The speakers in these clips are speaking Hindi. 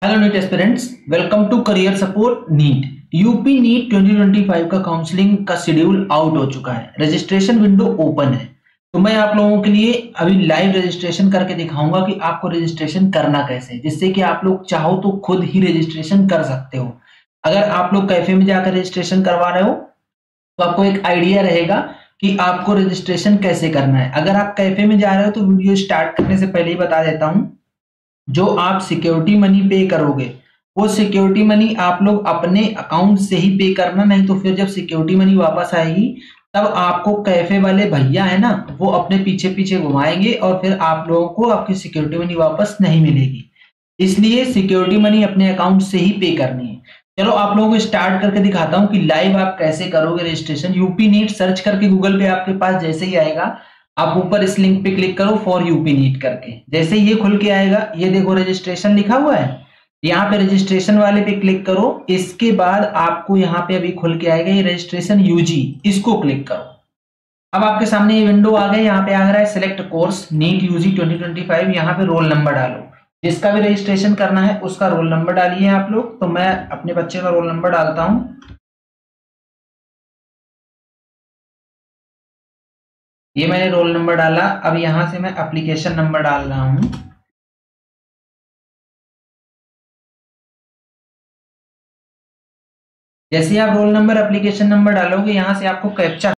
Hello NEET aspirants, welcome to career support NEET. UP NEET 2025 का काउंसलिंग का शेड्यूल आउट हो चुका है। रजिस्ट्रेशन विंडो ओपन है। तो मैं आप लोगों के लिए अभी लाइव रजिस्ट्रेशन करके दिखाऊंगा कि आपको रजिस्ट्रेशन करना कैसे, जिससे कि आप लोग चाहो तो खुद ही रजिस्ट्रेशन कर सकते हो। अगर आप लोग कैफे में जाकर रजिस्ट्रेशन करवा रहे हो तो आपको एक आइडिया रहेगा कि आपको रजिस्ट्रेशन कैसे करना है। अगर आप कैफे में जा रहे हो तो वीडियो स्टार्ट करने से पहले ही बता देता हूं, जो आप सिक्योरिटी मनी पे करोगे वो सिक्योरिटी मनी आप लोग अपने अकाउंट से ही पे करना, नहीं तो फिर जब सिक्योरिटी मनी वापस आएगी तब आपको कैफे वाले भैया है ना, वो अपने पीछे पीछे घुमाएंगे और फिर आप लोगों को आपकी सिक्योरिटी मनी वापस नहीं मिलेगी। इसलिए सिक्योरिटी मनी अपने अकाउंट से ही पे करनी है। चलो आप लोगों को स्टार्ट करके दिखाता हूँ कि लाइव आप कैसे करोगे रजिस्ट्रेशन। यूपी नीट सर्च करके गूगल पे आपके पास जैसे ही आएगा, आप ऊपर इस लिंक पे क्लिक करो फॉर यूपी नीट करके। जैसे ये खुल के आएगा, ये देखो रजिस्ट्रेशन लिखा हुआ है, यहाँ पे रजिस्ट्रेशन वाले पे क्लिक करो। इसके बाद आपको यहाँ पे अभी खुल के आएगा ये रजिस्ट्रेशन यूजी, इसको क्लिक करो। अब आपके सामने ये विंडो आ गया, यहाँ पे आ रहा है सिलेक्ट कोर्स नीट यूजी 2025। यहाँ पे रोल नंबर डालो, जिसका भी रजिस्ट्रेशन करना है उसका रोल नंबर डालिए आप लोग। तो मैं अपने बच्चे का रोल नंबर डालता हूँ। ये मैंने रोल नंबर डाला। अब यहां से मैं एप्लीकेशन नंबर डाल रहा हूं। जैसे आप रोल नंबर एप्लीकेशन नंबर डालोगे, यहां से आपको कैप्चा,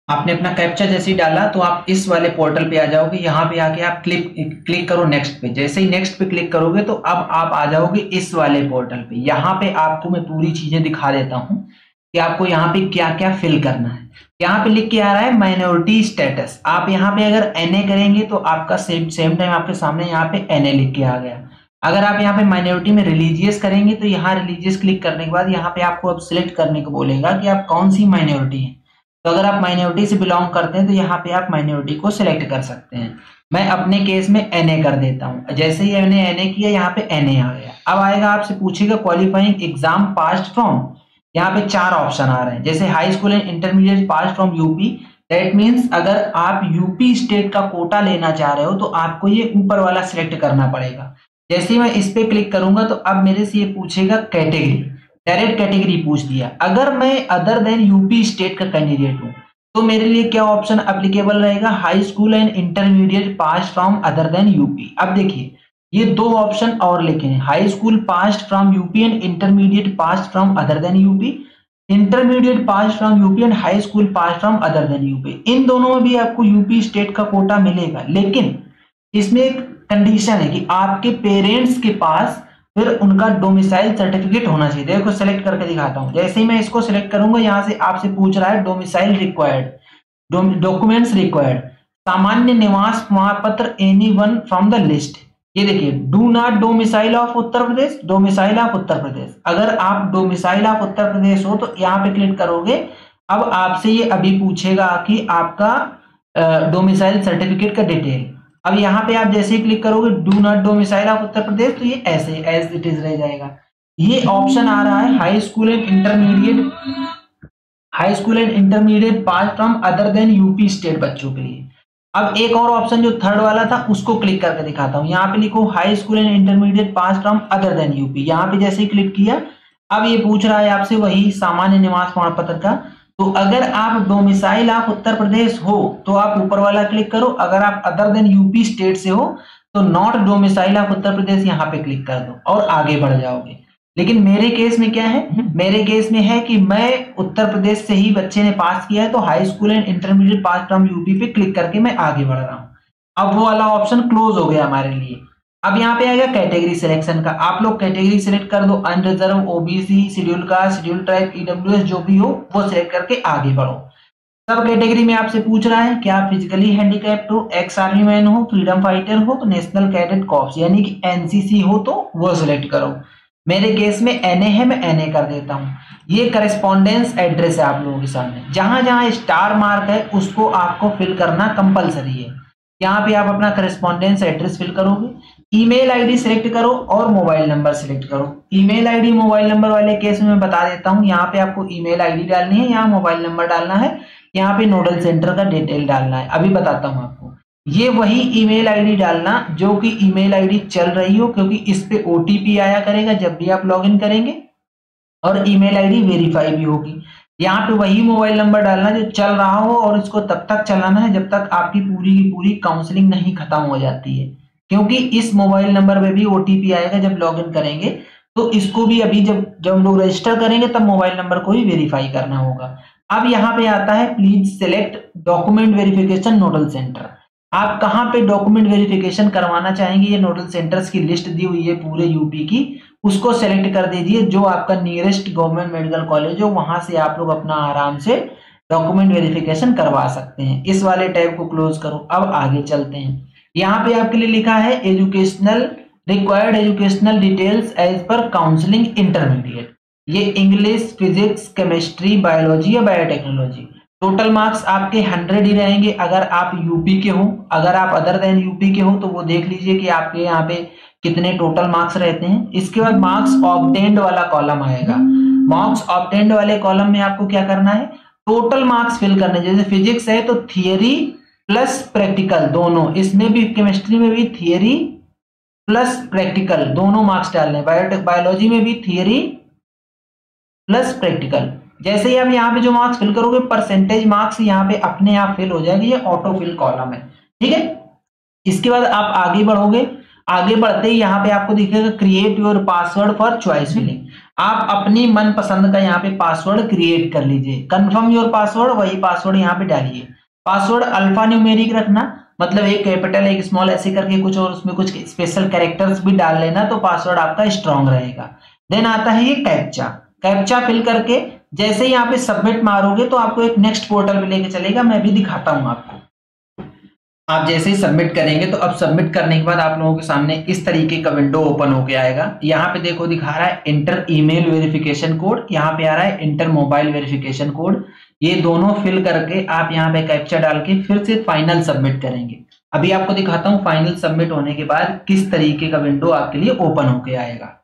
आपने अपना कैप्चा जैसे ही डाला तो आप इस वाले पोर्टल पे आ जाओगे। यहाँ पे आके आप क्लिक करो नेक्स्ट पे। जैसे ही नेक्स्ट पे क्लिक करोगे तो अब आप आ जाओगे इस वाले पोर्टल पे। यहाँ पे आपको मैं पूरी चीजें दिखा देता हूँ कि आपको यहाँ पे क्या क्या फिल करना है। यहाँ पे लिख के आ रहा है माइनॉरिटी स्टेटस। आप यहाँ पे अगर एनए करेंगे तो आपका सेम टाइम आपके सामने यहाँ पे एनए लिख के आ गया। अगर आप यहाँ पे माइनॉरिटी में रिलीजियस करेंगे तो यहाँ रिलीजियस क्लिक करने के बाद यहाँ पे आपको अब सिलेक्ट करने को बोलेगा कि आप कौन सी माइनॉरिटी है। तो अगर आप माइनॉरिटी से बिलोंग करते हैं तो यहाँ पे आप माइनॉरिटी को सिलेक्ट कर सकते हैं। मैं अपने केस में एनए कर देता हूँ। जैसे ही मैंने एनए किया, यहाँ पे एनए आ गया। अब आएगा, आपसे पूछेगा क्वालिफाइंग एग्जाम पास्ड फ्रॉम। यहाँ पे 4 ऑप्शन आ रहे हैं, जैसे high school and intermediate pass from UP. That means अगर आप यूपी स्टेट का कोटा लेना चाह रहे हो तो आपको ये ऊपर वाला सिलेक्ट करना पड़ेगा। जैसे ही मैं इस पे क्लिक करूंगा तो अब मेरे से ये पूछेगा कैटेगरी, डायरेक्ट कैटेगरी पूछ दिया। अगर मैं अदर देन यूपी स्टेट का कैंडिडेट हूँ तो मेरे लिए क्या ऑप्शन अप्लीकेबल रहेगा, high school and intermediate pass from other than UP. अब देखिए ये 2 ऑप्शन और लिखे हैं, high school passed from UP and intermediate passed from other than UP, intermediate passed from UP and high school passed from other than UP. इन दोनों में भी आपको यूपी स्टेट का कोटा मिलेगा, लेकिन इसमें एक कंडीशन है कि आपके पेरेंट्स के पास फिर उनका डोमिसाइल सर्टिफिकेट होना चाहिए। देखो सेलेक्ट करके दिखाता हूं। जैसे ही मैं इसको सिलेक्ट करूंगा, यहां से आपसे पूछ रहा है डोमिसाइल रिक्वायर्ड, डॉक्यूमेंट्स रिक्वायर्ड, सामान्य निवास प्रमाण पत्र any one from the list. ये देखिए, do not domicile of Uttar Pradesh, domicile of Uttar Pradesh. अगर आप डोमिसाइल ऑफ उत्तर प्रदेश हो तो यहाँ पे क्लिक करोगे। अब आपसे ये अभी पूछेगा कि आपका डोमिसाइल सर्टिफिकेट का डिटेल। अब यहाँ पे आप जैसे ही क्लिक करोगे do not domicile of Uttar प्रदेश, तो ये ऐसे एज इट इज रह जाएगा। ये ऑप्शन आ रहा है high school and intermediate, high school and intermediate pass from other than UP state बच्चों के लिए। अब एक और ऑप्शन जो थर्ड वाला था उसको क्लिक करके दिखाता हूँ। यहाँ पे लिखो high school and intermediate pass from other than UP. यहाँ पे जैसे ही क्लिक किया, अब ये पूछ रहा है आपसे वही सामान्य निवास प्रमाण पत्र का। तो अगर आप डोमिसाइल ऑफ उत्तर प्रदेश हो तो आप ऊपर वाला क्लिक करो, अगर आप अदर देन यूपी स्टेट से हो तो नॉट डोमिसाइल ऑफ उत्तर प्रदेश यहाँ पे क्लिक कर दो और आगे बढ़ जाओगे। लेकिन मेरे केस में क्या है, मेरे केस में है कि मैं उत्तर प्रदेश से ही बच्चे ने पास किया है, तो high school and intermediate pass from UP पे क्लिक करके मैं आगे बढ़ रहा हूँ। अब वो वाला ऑप्शन क्लोज हो गया हमारे लिए। अब यहाँ पे आएगा कैटेगरी सिलेक्शन का। आप लोग कैटेगरी सिलेक्ट कर दो, unreserved, OBC, schedule caste, schedule tribe, EWS, जो भी हो वो सिलेक्ट करके आगे बढ़ो। सब कैटेगरी में आपसे पूछ रहा है कि आप फिजिकली हैंडीकैप्ड हो, एक्स आर्मी मैन हो, फ्रीडम फाइटर हो, तो नेशनल कैडेट कॉर्प्स यानी कि एनसीसी हो तो वो सिलेक्ट करो। मेरे केस में एनए है, मैं एनए कर देता हूँ। ये करस्पॉन्डेंस एड्रेस है आप लोगों के सामने, जहां जहां स्टार मार्क है उसको आपको फिल करना कंपलसरी है। यहाँ पे आप अपना करस्पॉन्डेंस एड्रेस फिल करोगे, ईमेल आईडी सिलेक्ट करो और मोबाइल नंबर सिलेक्ट करो। ईमेल आईडी मोबाइल नंबर वाले केस में मैं बता देता हूँ, यहाँ पे आपको ईमेल आईडी डालनी है, यहाँ मोबाइल नंबर डालना है, यहाँ पे नोडल सेंटर का डिटेल डालना है। अभी बताता हूँ आपको। ये वही ईमेल आईडी डालना जो कि ईमेल आईडी चल रही हो, क्योंकि इस पे ओटीपी आया करेगा जब भी आप लॉगिन करेंगे और ईमेल आईडी वेरीफाई भी होगी। यहाँ पे वही मोबाइल नंबर डालना जो चल रहा हो और इसको तब तक चलाना है जब तक आपकी पूरी की पूरी काउंसलिंग नहीं खत्म हो जाती है, क्योंकि इस मोबाइल नंबर पे भी ओटीपी आएगा जब लॉगिन करेंगे। तो इसको भी अभी जब हम लोग रजिस्टर करेंगे तब मोबाइल नंबर को ही वेरीफाई करना होगा। अब यहाँ पे आता है please select document verification nodal centre. आप कहाँ पे डॉक्यूमेंट वेरिफिकेशन करवाना चाहेंगे, ये नोडल सेंटर्स की लिस्ट दी हुई है पूरे यूपी की, उसको सेलेक्ट कर दीजिए जो आपका नियरेस्ट गवर्नमेंट मेडिकल कॉलेज हो, वहां से आप लोग अपना आराम से डॉक्यूमेंट वेरिफिकेशन करवा सकते हैं। इस वाले टैब को क्लोज करो। अब आगे चलते हैं। यहाँ पे आपके लिए लिखा है educational required educational details as per counselling intermediate. ये इंग्लिश, फिजिक्स, केमिस्ट्री, बायोलॉजी या बायोटेक्नोलॉजी। टोटल मार्क्स आपके 100 ही रहेंगे अगर आप यूपी के हो। अगर आप अदर देन यूपी के हो तो वो देख लीजिए कि आपके यहाँ पे कितने टोटल मार्क्स रहते हैं। इसके बाद मार्क्स ऑब्टेन्ड वाला कॉलम आएगा। मार्क्स ऑब्टेन्ड वाले कॉलम में आपको क्या करना है, टोटल मार्क्स फिल करने। जैसे फिजिक्स है तो थियरी प्लस प्रैक्टिकल दोनों, इसमें भी केमिस्ट्री में भी थियरी प्लस प्रैक्टिकल दोनों मार्क्स डालने। बायोलॉजी में भी थियरी प्लस प्रैक्टिकल। जैसे ही आप यहाँ पे जो मार्क्स फिल करोगे परसेंटेज मार्क्स यहाँ पे अपने आप फिल हो जाएगी, ये ऑटो फिल कॉलम है, ठीक है। इसके बाद आप आगे बढ़ोगे। आगे बढ़ते ही यहाँ पे आपको दिखेगा create your password for choice filling. आप अपनी मन पसंद का यहाँ पे पासवर्ड क्रिएट कर लीजिए। कंफर्म योर पासवर्ड, वही पासवर्ड यहाँ पे डालिए। पासवर्ड अल्फा न्यूमेरिक रखना, मतलब एक कैपिटल एक स्मॉल ऐसे करके कुछ और उसमें कुछ स्पेशल कैरेक्टर्स भी डाल लेना तो पासवर्ड आपका स्ट्रांग रहेगा। देन आता है ये कैप्चा। कैप्चा फिल करके जैसे ही यहाँ पे सबमिट मारोगे तो आपको एक नेक्स्ट पोर्टल पे लेके चलेगा। मैं भी दिखाता हूँ आपको। आप जैसे ही सबमिट करेंगे तो अब सबमिट करने के बाद आप लोगों के सामने इस तरीके का विंडो ओपन होके आएगा। यहाँ पे देखो दिखा रहा है इंटर ईमेल वेरिफिकेशन कोड, यहाँ पे आ रहा है इंटर मोबाइल वेरिफिकेशन कोड। ये दोनों फिल करके आप यहाँ पे कैप्चा डाल के फिर से फाइनल सबमिट करेंगे। अभी आपको दिखाता हूँ फाइनल सबमिट होने के बाद किस तरीके का विंडो आपके लिए ओपन होके आएगा।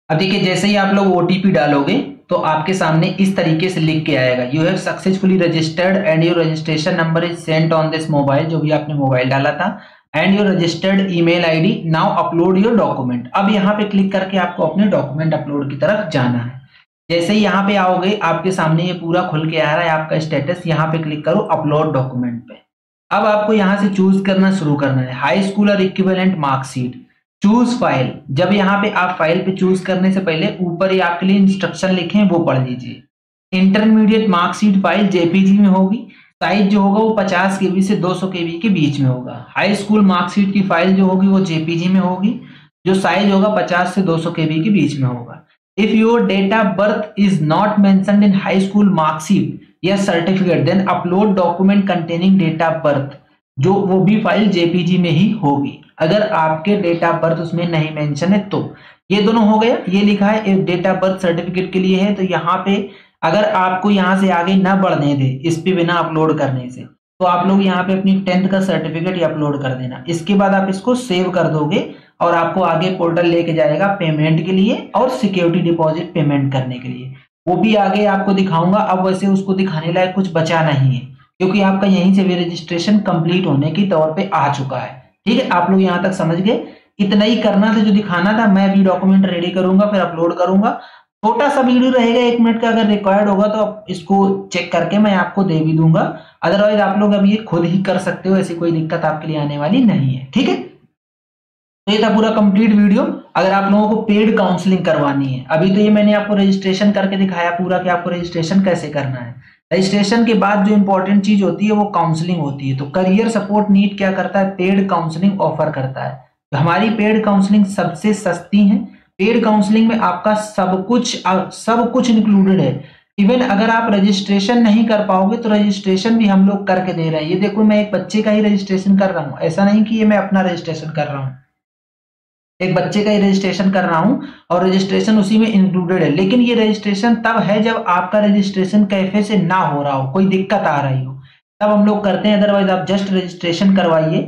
अब देखिए जैसे ही आप लोग ओटीपी डालोगे तो आपके सामने इस तरीके से लिख के आएगा, you have successfully registered and your registration number is sent on this mobile, जो भी आपने मोबाइल डाला था, and your registered email ID, now upload your document. अब यहाँ पे क्लिक करके आपको अपने डॉक्यूमेंट अपलोड की तरफ जाना है। जैसे ही यहाँ पे आओगे आपके सामने ये पूरा खुल के आ रहा है आपका स्टेटस। यहाँ पे क्लिक करो अपलोड डॉक्यूमेंट पे। अब आपको यहाँ से चूज करना शुरू करना है हाई स्कूल और इक्विवेलेंट मार्कशीट, चूज फाइल। जब यहाँ पे आप फाइल पे चूज करने से पहले ऊपर ही आपके लिए इंस्ट्रक्शन लिखे हैं वो पढ़ लीजिए। इंटरमीडिएट मार्कशीट फाइल जेपीजी में होगी, साइज जो होगा वो 50 KB से 200 KB के बीच में होगा। हाई स्कूल मार्कशीट की फाइल जो होगी वो जेपीजी में होगी, जो साइज होगा 50 से 200 KB के बीच में होगा। If your date of birth is not mentioned in high school marksheet या certificate then upload document containing date of birth, जो वो भी फाइल जेपीजी में ही होगी। अगर आपके डेट ऑफ बर्थ उसमें नहीं मेंशन है तो ये दोनों हो गया। ये लिखा है डेट ऑफ बर्थ सर्टिफिकेट के लिए है, तो यहाँ पे अगर आपको यहाँ से आगे ना बढ़ने दे इस पे बिना अपलोड करने से, तो आप लोग यहाँ पे अपनी 10th का सर्टिफिकेट ही अपलोड कर देना। इसके बाद आप इसको सेव कर दोगे और आपको आगे पोर्टल लेके जाएगा पेमेंट के लिए और सिक्योरिटी डिपॉजिट पेमेंट करने के लिए। वो भी आगे आपको दिखाऊंगा। अब वैसे उसको दिखाने लायक कुछ बचा नहीं है क्योंकि आपका यहीं से भी रजिस्ट्रेशन कंप्लीट होने की तौर पे आ चुका है। ठीक है, आप लोग यहाँ तक समझ गए। इतना ही करना था जो दिखाना था। मैं भी डॉक्यूमेंट रेडी करूंगा फिर अपलोड करूंगा। छोटा सा वीडियो रहेगा 1 मिनट का, अगर रिक्वायर्ड होगा तो आप इसको चेक करके मैं आपको दे भी दूंगा। अदरवाइज आप लोग अब ये खुद ही कर सकते हो, ऐसी कोई दिक्कत आपके लिए आने वाली नहीं है। ठीक है, तो ये था पूरा कंप्लीट वीडियो। अगर आप लोगों को पेड काउंसलिंग करवानी है, अभी तो ये मैंने आपको रजिस्ट्रेशन करके दिखाया पूरा कि आपको रजिस्ट्रेशन कैसे करना है। रजिस्ट्रेशन के बाद जो इंपॉर्टेंट चीज होती है वो काउंसलिंग होती है। तो करियर सपोर्ट नीट क्या करता है, पेड काउंसलिंग ऑफर करता है। तो हमारी पेड काउंसलिंग सबसे सस्ती है। पेड काउंसलिंग में आपका सब कुछ इंक्लूडेड है। इवन अगर आप रजिस्ट्रेशन नहीं कर पाओगे तो रजिस्ट्रेशन भी हम लोग करके दे रहे हैं। ये देखो मैं एक बच्चे का ही रजिस्ट्रेशन कर रहा हूँ, ऐसा नहीं कि ये मैं अपना रजिस्ट्रेशन कर रहा हूँ, एक बच्चे का ही रजिस्ट्रेशन कर रहा हूं और रजिस्ट्रेशन उसी में इंक्लूडेड है। लेकिन ये रजिस्ट्रेशन तब है जब आपका रजिस्ट्रेशन कैफे से ना हो रहा हो, कोई दिक्कत आ रही हो, तब हम लोग करते हैं। अदरवाइज आप जस्ट रजिस्ट्रेशन करवाइए,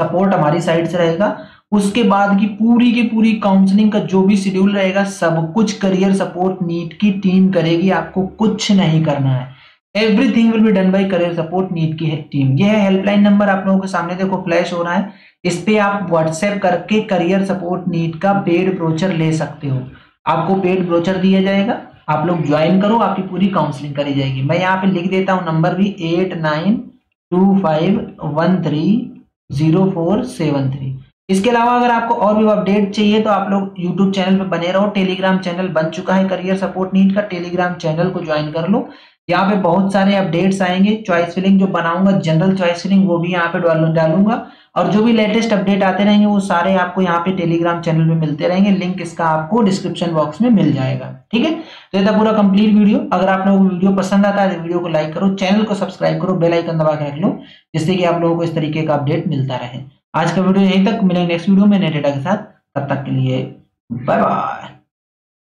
सपोर्ट हमारी साइड से रहेगा। उसके बाद की पूरी काउंसलिंग का जो भी शेड्यूल रहेगा सब कुछ करियर सपोर्ट नीट की टीम करेगी। आपको कुछ नहीं करना है। Everything will be done by career support NEET की टीम। ये है हेल्पलाइन नंबर, आप लोगों के सामने देखो फ्लैश हो रहा है। इस पे आप व्हाट्सएप करके करियर सपोर्ट नीट का पेड ब्रोचर ले सकते हो। आपको पेड ब्रोचर दिया जाएगा, आप लोग ज्वाइन करो, आपकी पूरी काउंसलिंग करी जाएगी। मैं यहाँ पे लिख देता हूँ नंबर भी 8925130473। इसके अलावा अगर आपको और भी अपडेट चाहिए तो आप लोग यूट्यूब चैनल पे बने रहो। टेलीग्राम चैनल बन चुका है करियर सपोर्ट नीट का, टेलीग्राम चैनल को ज्वाइन कर लो। यहाँ पे बहुत सारे अपडेट्स आएंगे। चॉइस फिलिंग जो बनाऊंगा, जनरल चॉइस फिलिंग, वो भी यहाँ पे डालूंगा। और जो भी लेटेस्ट अपडेट आते रहेंगे वो सारे आपको यहाँ पे टेलीग्राम चैनल पे मिलते रहेंगे। लिंक इसका आपको डिस्क्रिप्शन बॉक्स में मिल जाएगा। ठीक है, तो ये था पूरा कंप्लीट वीडियो। अगर आप लोगों को वीडियो पसंद आता है तो वीडियो को लाइक करो, चैनल को सब्सक्राइब करो, बेल आइकन दबा के रख लो, जिससे कि आप लोगों को इस तरीके का अपडेट मिलता रहे। आज का वीडियो यहीं तक, मिलेंगे नेक्स्ट वीडियो में नए डेटा के साथ। तब तक के लिए बाय बाय।